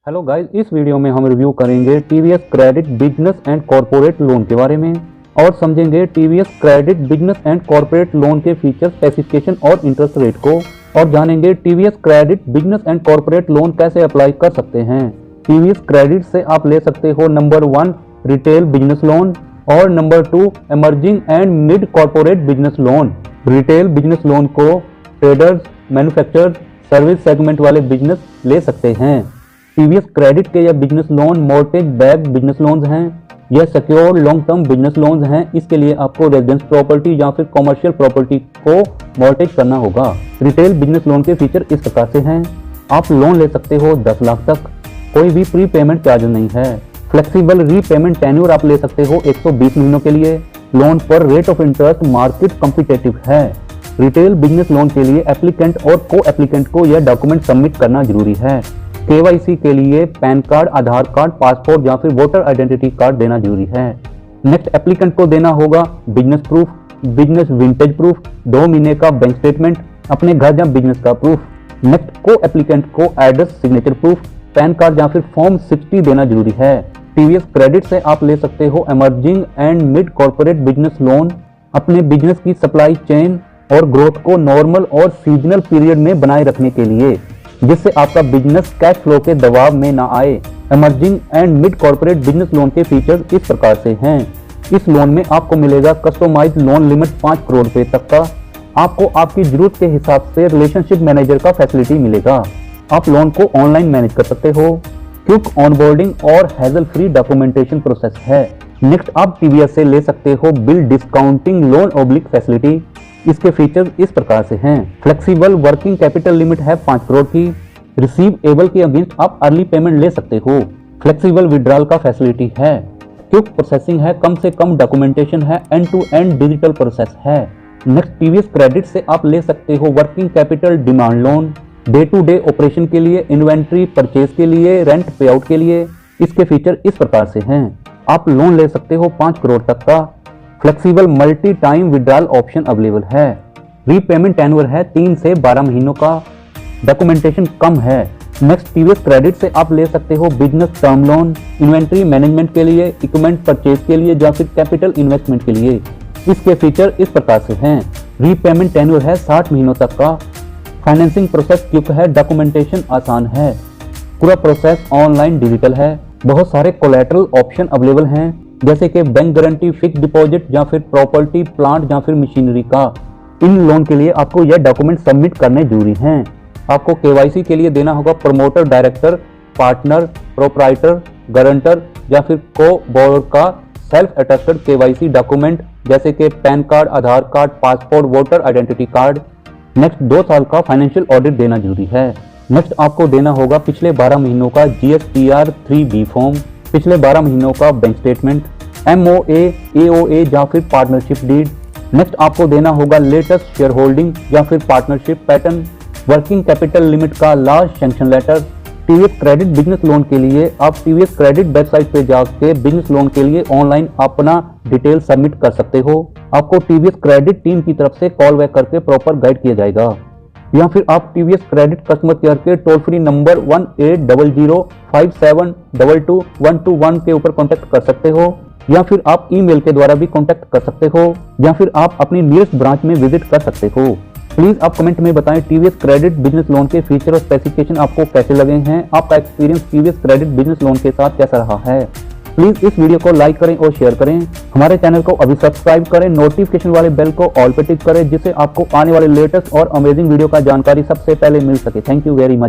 Hello guys, इस video में हम रिव्यू करेंगे TVS credit business and corporate loan के बारे में और समझेंगे TVS credit business and corporate loan के फीचर, स्पेसिफिकेशन और इंटरेस्ट रेट को, और जानेंगे TVS credit business and corporate loan कैसे अप्लाई कर सकते हैं। टीवीएस क्रेडिट से आप ले सकते हो नंबर 1 रिटेल बिजनेस लोन और number 2 emerging and mid corporate business loan. Retail business loan को ट्रेडर्स, मैन्युफैक्चरर्स, सर्विस सेगमेंट वाले बिजनेस ले सकते हैं। टीवीएस क्रेडिट के यह business loan mortgage back business loans हैं। यह secure long term business loans हैं। इसके लिए आपको रेजिडेंस प्रॉपर्टी या फिर कॉमर्शियल प्रॉपर्टी को मॉर्गेज करना होगा। रिटेल बिजनेस लोन के फीचर इस प्रकार से हैं। आप लोन ले सकते हो 10 लाख तक, कोई भी प्री पेमेंट चार्ज नहीं है। फ्लेक्सिबल रीपेमेंट टेन्योर आप ले सकते हो 120 महीनों के लिए। लोन पर rate of interest market competitive है। रिटेल बिजनेस लोन के लिए एप्लीकेंट और को एप्लीकेंट को यह डॉक्यूमेंट सबमिट करना जरूरी है। केवाईसी के लिए pan card, Aadhaar card, passport या फिर वोटर आइडेंटिटी कार्ड देना जरूरी है। नेक्स्ट एप्लीकेंट को देना होगा business proof, business vintage proof, 2 महीने का बैंक स्टेटमेंट, अपने घर या बिजनेस का प्रूफ। नेक्स्ट को एप्लीकेंट को address signature proof, pan card या फिर फॉर्म 60 देना जरूरी है। टीवीएस क्रेडिट से आप ले सकते हो emerging and mid corporate business loan. अपने बिजनेस की सप्लाई चेन और ग्रोथ को नॉर्मल और सीजनल पीरियड में बनाए रखने के लिए, जिससे आपका बिजनेस कैश फ्लो के दबाव में ना आए। Emerging and mid corporate business loan के फीचर इस प्रकार से हैं। इस लोन में आपको मिलेगा कस्टमाइज्ड लोन लिमिट 5 करोड़ रुपए तक का। आपको आपकी जरूरत के हिसाब से रिलेशनशिप मैनेजर का फैसिलिटी मिलेगा। आप लोन को ऑनलाइन मैनेज कर सकते हो। क्विक ऑनबोर्डिंग और हैजल फ्री डॉक्यूमेंटेशन प्रोसेस है। नेक्स्ट आप टीवीएस से ले सकते हो bill discounting loan oblique facility. इसके फीचर्स इस प्रकार से हैं। फ्लेक्सिबल वर्किंग कैपिटल लिमिट है 5 करोड़ की। रिसीवेबल के अगेंस्ट आप अर्ली पेमेंट ले सकते हो। फ्लेक्सिबल विड्रॉल का फैसिलिटी है। क्विक प्रोसेसिंग है, कम से कम डॉक्यूमेंटेशन है, end to end digital process है। नेक्स्ट टीवीएस क्रेडिट से आप ले सकते हो working capital demand loan, day to day operation के लिए, इन्वेंट्री परचेज के लिए, रेंट पे आउट के लिए। इसके फीचर इस प्रकार से हैं। आप लोन ले सकते हो 5 करोड़ तक का। Flexible multi time withdrawal option available है। रीपेमेंट टेन्योर है 3 से 12 महीनों का। डॉक्यूमेंटेशन कम है। नेक्स्ट टीवीएस क्रेडिट से आप ले सकते हो business term loan, inventory management के लिए, इक्विपमेंट परचेज के लिए या फिर कैपिटल इन्वेस्टमेंट के लिए। इसके फीचर इस प्रकार से हैं। रीपेमेंट टेन्योर है 60 महीनों तक का। फाइनेंसिंग प्रोसेस क्विक है, डॉक्यूमेंटेशन आसान है। पूरा प्रोसेस ऑनलाइन डिजिटल है। बहुत सारे कोलैटरल ऑप्शन अवेलेबल हैं, जैसे कि बैंक गारंटी, फिक्स डिपॉजिट या फिर प्रॉपर्टी, प्लांट या फिर मशीनरी का। इन लोन के लिए आपको यह डॉक्यूमेंट सबमिट करने जरूरी हैं। आपको केवाईसी के लिए देना होगा promoter, director, partner, proprietor, guarantor या फिर को बोरोर का सेल्फ अटेस्टेड केवाईसी डॉक्यूमेंट, जैसे कि PAN card, Aadhaar card, passport, voter identity card. Next 2 साल का फाइनेंशियल ऑडिट देना जरूरी है। नेक्स्ट आपको देना होगा पिछले 12 महीनों का GSTR 3B फॉर्म, पिछले 12 महीनों का बैंक स्टेटमेंट, MOA, AOA या फिर पार्टनरशिप डीड। नेक्स्ट आपको देना होगा लेटेस्ट शेयर होल्डिंग या फिर partnership pattern, working capital limit का last sanction letter. TVS credit business loan के लिए आप टीवीएस क्रेडिट वेबसाइट पे जाकर बिजनेस लोन के लिए ऑनलाइन अपना डिटेल सबमिट कर सकते हो। आपको टीवीएस क्रेडिट टीम की तरफ से कॉल बैक करके प्रॉपर गाइड किया जाएगा, या फिर आप टीवीएस क्रेडिट कस्टमर केयर के टोल फ्री नंबर 180057222121 के ऊपर कॉन्टेक्ट कर सकते हो, या फिर आप ईमेल के द्वारा भी कॉन्टेक्ट कर सकते हो, या फिर आप अपनी नियरेस्ट ब्रांच में विजिट कर सकते हो। प्लीज आप कमेंट में बताएं टीवीएस क्रेडिट बिजनेस लोन के फीचर और स्पेसिफिकेशन आपको कैसे लगे हैं। आपका experience TVS credit business loan के साथ कैसा रहा है। प्लीज इस वीडियो को लाइक करें और शेयर करें। हमारे चैनल को अभी सब्सक्राइब करें, नोटिफिकेशन वाले बेल को ऑल पे टिक करें, जिससे आपको आने वाले लेटेस्ट और अमेजिंग वीडियो का जानकारी सबसे पहले मिल सके। Thank you very much.